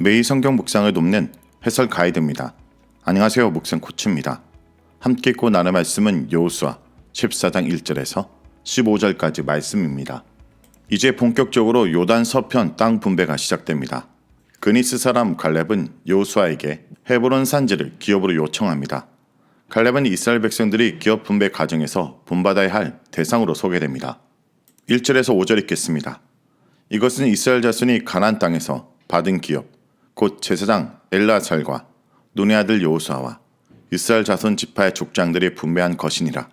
매일 성경 묵상을 돕는 해설 가이드입니다. 안녕하세요. 묵상 코치입니다. 함께 읽고 나눌 말씀은 여호수아 14장 1절에서 15절까지 말씀입니다. 이제 본격적으로 요단 서편 땅 분배가 시작됩니다. 그니스 사람 갈렙은 여호수아에게 헤브론 산지를 기업으로 요청합니다. 갈렙은 이스라엘 백성들이 기업 분배 과정에서 본받아야 할 대상으로 소개됩니다. 1절에서 5절 읽겠습니다. 이것은 이스라엘 자손이 가나안 땅에서 받은 기업, 곧 제사장 엘르아살과 눈의 아들 여호수아와 이스라엘 자손 지파의 족장들이 분배한 것이니라.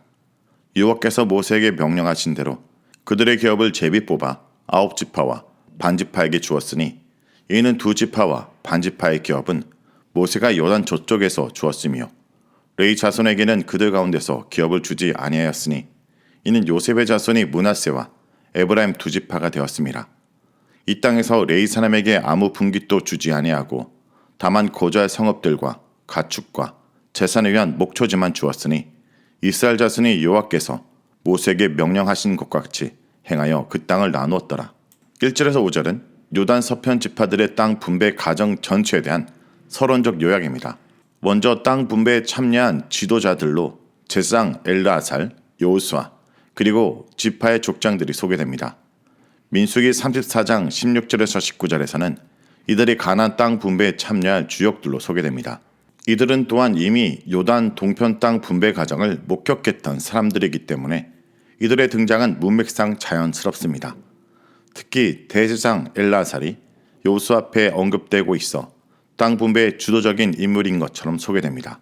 여호와께서 모세에게 명령하신 대로 그들의 기업을 제비 뽑아 9지파와 반지파에게 주었으니 이는 2지파와 반지파의 기업은 모세가 요단 저쪽에서 주었으며 레위 자손에게는 그들 가운데서 기업을 주지 아니하였으니 이는 요셉의 자손이 므낫세와 에브라임 2지파가 되었습니다. 이 땅에서 레위 사람에게 아무 분깃도 주지 아니하고 다만 거주할 성읍들과 가축과 재산을 위한 목초지만 주었으니 이스라엘 자손이 여호와께서 모세에게 명령하신 것과 같이 행하여 그 땅을 나누었더라. 1절에서 5절은 요단 서편 지파들의 땅 분배 과정 전체에 대한 서론적 요약입니다. 먼저 땅 분배에 참여한 지도자들로 제사장 엘르아살, 여호수아, 그리고 지파의 족장들이 소개됩니다. 민수기 34장 16절에서 19절에서는 이들이 가나안 땅 분배에 참여할 주역들로 소개됩니다. 이들은 또한 이미 요단 동편 땅 분배 과정을 목격했던 사람들이기 때문에 이들의 등장은 문맥상 자연스럽습니다. 특히 대제사장 엘르아살이 여호수아 앞에 언급되고 있어 땅 분배의 주도적인 인물인 것처럼 소개됩니다.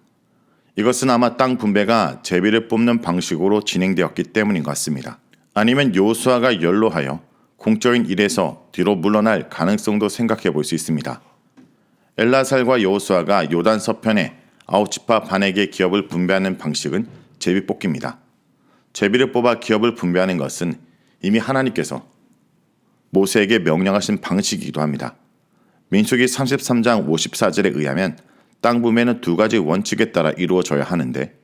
이것은 아마 땅 분배가 제비를 뽑는 방식으로 진행되었기 때문인 것 같습니다. 아니면 여호수아가 연로하여 공적인 일에서 뒤로 물러날 가능성도 생각해 볼 수 있습니다. 엘르아살과 여호수아가 요단 서편에 9지파 반에게 기업을 분배하는 방식은 제비뽑기입니다. 제비를 뽑아 기업을 분배하는 것은 이미 하나님께서 모세에게 명령하신 방식이기도 합니다. 민수기 33장 54절에 의하면 땅 분배는 2가지 원칙에 따라 이루어져야 하는데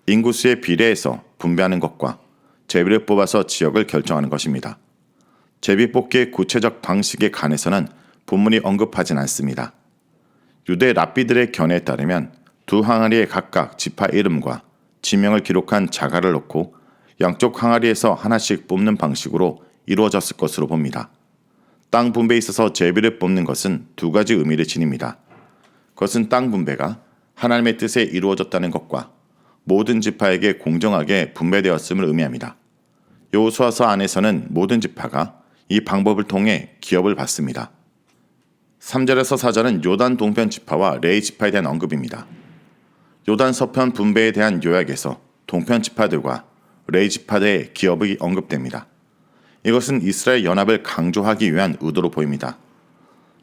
인구수에 비례해서 분배하는 것과 제비를 뽑아서 지역을 결정하는 것입니다. 제비 뽑기의 구체적 방식에 관해서는 본문이 언급하진 않습니다. 유대 랍비들의 견해에 따르면 2 항아리에 각각 지파 이름과 지명을 기록한 자가를 넣고 양쪽 항아리에서 하나씩 뽑는 방식으로 이루어졌을 것으로 봅니다. 땅 분배에 있어서 제비를 뽑는 것은 2가지 의미를 지닙니다. 그것은 땅 분배가 하나님의 뜻에 이루어졌다는 것과 모든 지파에게 공정하게 분배되었음을 의미합니다. 여호수아서 안에서는 모든 지파가 이 방법을 통해 기업을 받습니다. 3절에서 4절은 요단 동편 지파와 레위 지파에 대한 언급입니다. 요단 서편 분배에 대한 요약에서 동편 지파들과 레위 지파들의 기업이 언급됩니다. 이것은 이스라엘 연합을 강조하기 위한 의도로 보입니다.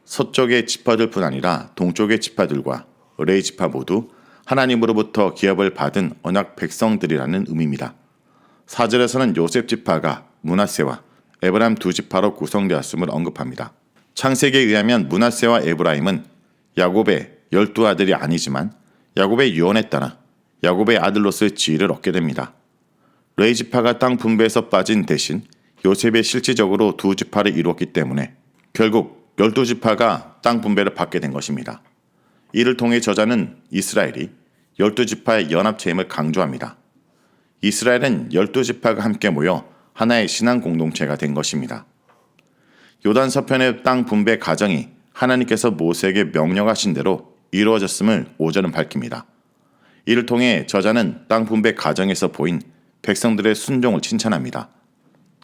서쪽의 지파들뿐 아니라 동쪽의 지파들과 레위 지파 모두 하나님으로부터 기업을 받은 언약 백성들이라는 의미입니다. 4절에서는 요셉 지파가 므낫세와 에브라임 2지파로 구성되었음을 언급합니다. 창세기에 의하면 므낫세와 에브라임은 야곱의 12아들이 아니지만 야곱의 유언에 따라 야곱의 아들로서의 지위를 얻게 됩니다. 레위 지파가 땅 분배에서 빠진 대신 요셉이 실질적으로 2지파를 이루었기 때문에 결국 12지파가 땅 분배를 받게 된 것입니다. 이를 통해 저자는 이스라엘이 12지파의 연합체임을 강조합니다. 이스라엘은 12지파가 함께 모여 하나의 신앙 공동체가 된 것입니다. 요단 서편의 땅 분배 과정이 하나님께서 모세에게 명령하신 대로 이루어졌음을 5절은 밝힙니다. 이를 통해 저자는 땅 분배 과정에서 보인 백성들의 순종을 칭찬합니다.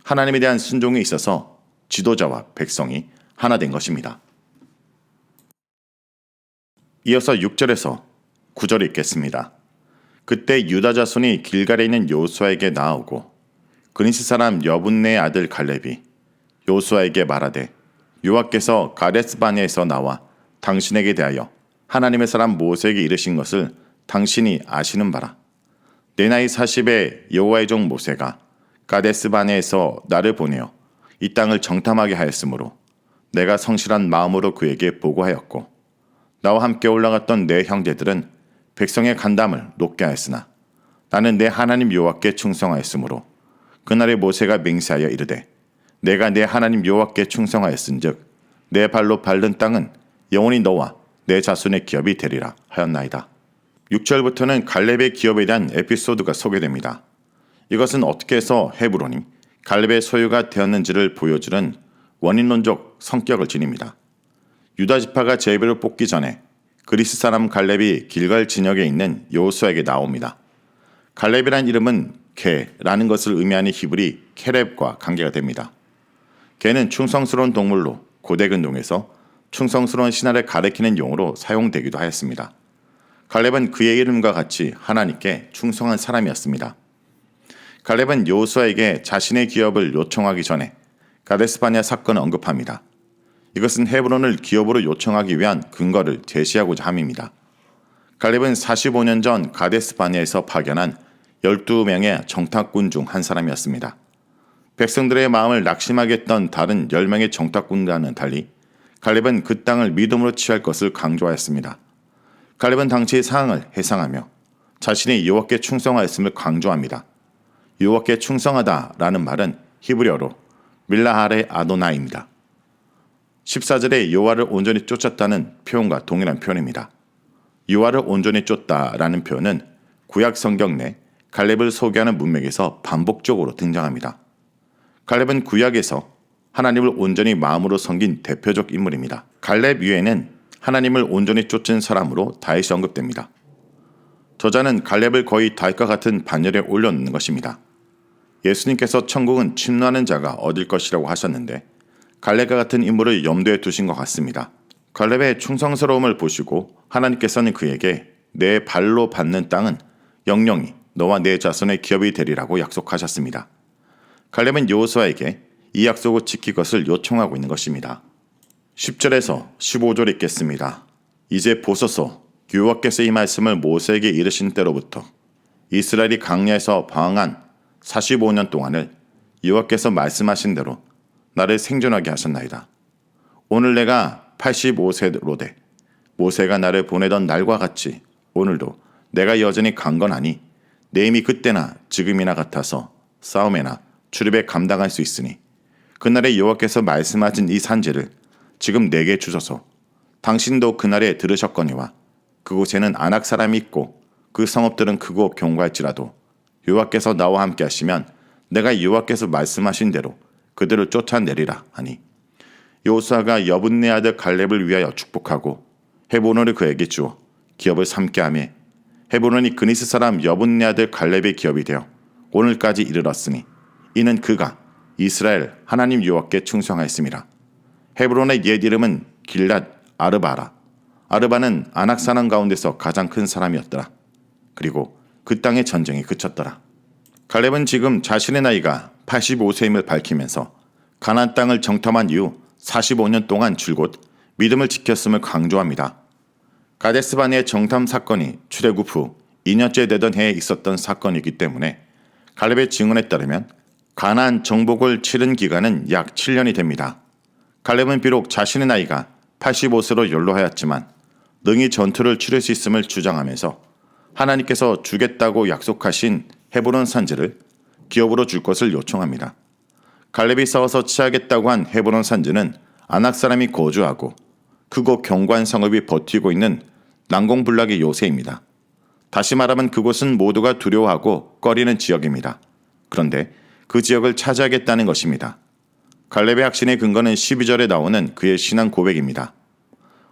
하나님에 대한 순종에 있어서 지도자와 백성이 하나 된 것입니다. 이어서 6절에서 9절을 읽겠습니다. 그때 유다 자손이 길갈에 있는 여호수아에게 나아오고 그니스 사람 여분네의 아들 갈렙이 여호수아에게 말하되 여호와께서 가데스바네에서 나와 당신에게 대하여 하나님의 사람 모세에게 이르신 것을 당신이 아시는 바라. 내 나이 40에 여호와의 종 모세가 가데스바네에서 나를 보내어 이 땅을 정탐하게 하였으므로 내가 성실한 마음으로 그에게 보고하였고 나와 함께 올라갔던 내 형제들은 백성의 간담을 높게 하였으나 나는 내 하나님 여호와께 충성하였으므로 그날에 모세가 맹세하여 이르되 내가 내 하나님 여호와께 충성하였은즉 내 발로 밟는 땅은 영원히 너와 내 자손의 기업이 되리라 하였나이다. 6절부터는 갈렙의 기업에 대한 에피소드가 소개됩니다. 이것은 어떻게 해서 헤브론이 갈렙의 소유가 되었는지를 보여주는 원인론적 성격을 지닙니다. 유다 지파가 제비를 뽑기 전에 그리스 사람 갈렙이 길갈 진역에 있는 여호수아에게 나옵니다. 갈렙이란 이름은 개라는 것을 의미하는 히브리 케렙과 관계가 됩니다. 개는 충성스러운 동물로 고대 근동에서 충성스러운 신하를 가리키는 용어로 사용되기도 하였습니다. 갈렙은 그의 이름과 같이 하나님께 충성한 사람이었습니다. 갈렙은 여호수아에게 자신의 기업을 요청하기 전에 가데스바네아 사건을 언급합니다. 이것은 헤브론을 기업으로 요청하기 위한 근거를 제시하고자 함입니다. 갈렙은 45년 전 가데스바네아에서 파견한 12명의 정탐꾼 중 한 사람이었습니다. 백성들의 마음을 낙심하게 했던 다른 10명의 정탐꾼과는 달리 갈렙은 그 땅을 믿음으로 취할 것을 강조하였습니다. 갈렙은 당시의 상황을 해상하며 자신이 여호와께 충성하였음을 강조합니다. 여호와께 충성하다라는 말은 히브리어로 밀라하레 아도나이입니다. 14절에 여호와를 온전히 쫓았다는 표현과 동일한 표현입니다. 여호와를 온전히 쫓다라는 표현은 구약 성경 내 갈렙을 소개하는 문맥에서 반복적으로 등장합니다. 갈렙은 구약에서 하나님을 온전히 마음으로 섬긴 대표적 인물입니다. 갈렙 위에는 하나님을 온전히 쫓은 사람으로 다윗이 언급됩니다. 저자는 갈렙을 거의 다윗과 같은 반열에 올려놓는 것입니다. 예수님께서 천국은 침노하는 자가 얻을 것이라고 하셨는데 갈렙과 같은 인물을 염두에 두신 것 같습니다. 갈렙의 충성스러움을 보시고 하나님께서는 그에게 내 발로 밟는 땅은 영영이 너와 내 자손의 기업이 되리라고 약속하셨습니다. 갈렙은 여호수아에게 이 약속을 지킬 것을 요청하고 있는 것입니다. 10절에서 15절 읽겠습니다. 이제 보소서 여호와께서 이 말씀을 모세에게 이르신 때로부터 이스라엘이 광야에서 방황한 45년 동안을 여호와께서 말씀하신 대로 나를 생존하게 하셨나이다. 오늘 내가 85세로 돼 모세가 나를 보내던 날과 같이 오늘도 내가 여전히 강건하니 내 힘이 그때나 지금이나 같아서 싸움에나 출입에 감당할 수 있으니 그날에 여호와께서 말씀하신 이 산지를 지금 내게 주소서. 당신도 그날에 들으셨거니와 그곳에는 아낙 사람이 있고 그 성읍들은 크고 견고할지라도 여호와께서 나와 함께 하시면 내가 여호와께서 말씀하신 대로 그들을 쫓아내리라 하니 여호수아가 여분네 아들 갈렙을 위하여 축복하고 헤브론을 그에게 주어 기업을 삼게 하며 헤브론이 그니스 사람 여분네 아들 갈렙의 기업이 되어 오늘까지 이르렀으니 이는 그가 이스라엘 하나님 여호와께 충성하였습니다. 헤브론의 옛 이름은 길랏 아르바라. 아르바는 아낙 사람 가운데서 가장 큰 사람이었더라. 그리고 그 땅의 전쟁이 그쳤더라. 갈렙은 지금 자신의 나이가 85세임을 밝히면서 가나안 땅을 정탐한 이후 45년 동안 줄곧 믿음을 지켰음을 강조합니다. 가데스바네의 정탐 사건이 출애굽 후 2년째 되던 해에 있었던 사건이기 때문에 갈렙의 증언에 따르면 가나안 정복을 치른 기간은 약 7년이 됩니다. 갈렙은 비록 자신의 나이가 85세로 연로하였지만 능히 전투를 치를 수 있음을 주장하면서 하나님께서 주겠다고 약속하신 헤브론 산지를 기업으로 줄 것을 요청합니다. 갈렙이 싸워서 취하겠다고 한 헤브론 산지는 아낙 사람이 거주하고 크고 견고한 성읍이 버티고 있는 난공불락의 요새입니다. 다시 말하면 그곳은 모두가 두려워하고 꺼리는 지역입니다. 그런데 그 지역을 차지하겠다는 것입니다. 갈렙의 확신의 근거는 12절에 나오는 그의 신앙 고백입니다.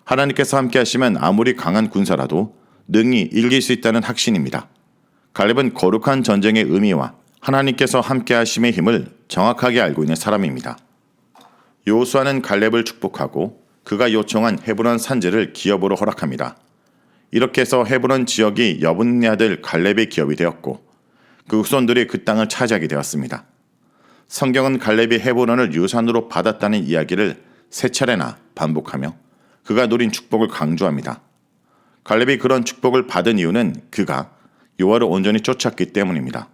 하나님께서 함께 하시면 아무리 강한 군사라도 능히 이길 수 있다는 확신입니다. 갈렙은 거룩한 전쟁의 의미와 하나님께서 함께 하심의 힘을 정확하게 알고 있는 사람입니다. 여호수아는 갈렙을 축복하고 그가 요청한 헤브론 산지를 기업으로 허락합니다. 이렇게 해서 헤브론 지역이 여분네 아들 갈렙의 기업이 되었고 그 후손들이 그 땅을 차지하게 되었습니다. 성경은 갈렙이 헤브론을 유산으로 받았다는 이야기를 세 차례나 반복하며 그가 누린 축복을 강조합니다. 갈렙이 그런 축복을 받은 이유는 그가 여호와를 온전히 쫓았기 때문입니다.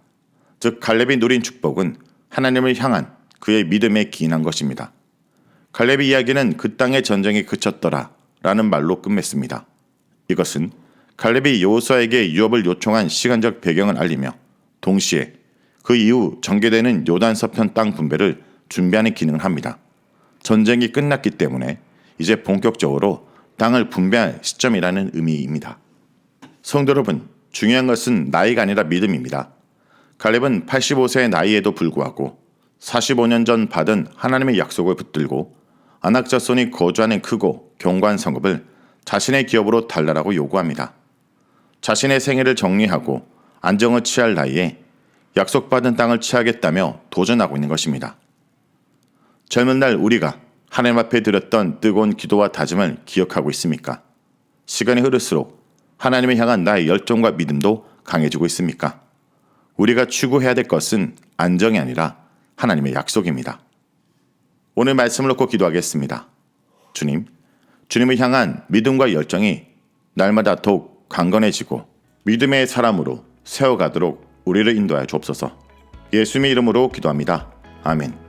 즉 갈렙이 누린 축복은 하나님을 향한 그의 믿음에 기인한 것입니다. 갈렙의 이야기는 그 땅의 전쟁이 그쳤더라 라는 말로 끝맺습니다. 이것은 갈렙이 여호수아에게 유업을 요청한 시간적 배경을 알리며 동시에 그 이후 전개되는 요단 서편 땅 분배를 준비하는 기능을 합니다. 전쟁이 끝났기 때문에 이제 본격적으로 땅을 분배할 시점이라는 의미입니다. 성도 여러분, 중요한 것은 나이가 아니라 믿음입니다. 갈렙은 85세의 나이에도 불구하고 45년 전 받은 하나님의 약속을 붙들고 아낙 자손이 거주하는 크고 견고한 성읍을 자신의 기업으로 달라라고 요구합니다. 자신의 생애를 정리하고 안정을 취할 나이에 약속받은 땅을 취하겠다며 도전하고 있는 것입니다. 젊은 날 우리가 하나님 앞에 드렸던 뜨거운 기도와 다짐을 기억하고 있습니까? 시간이 흐를수록 하나님을 향한 나의 열정과 믿음도 강해지고 있습니까? 우리가 추구해야 될 것은 안정이 아니라 하나님의 약속입니다. 오늘 말씀을 놓고 기도하겠습니다. 주님, 주님을 향한 믿음과 열정이 날마다 더욱 강건해지고 믿음의 사람으로 세워가도록 우리를 인도하여 주옵소서. 예수님의 이름으로 기도합니다. 아멘.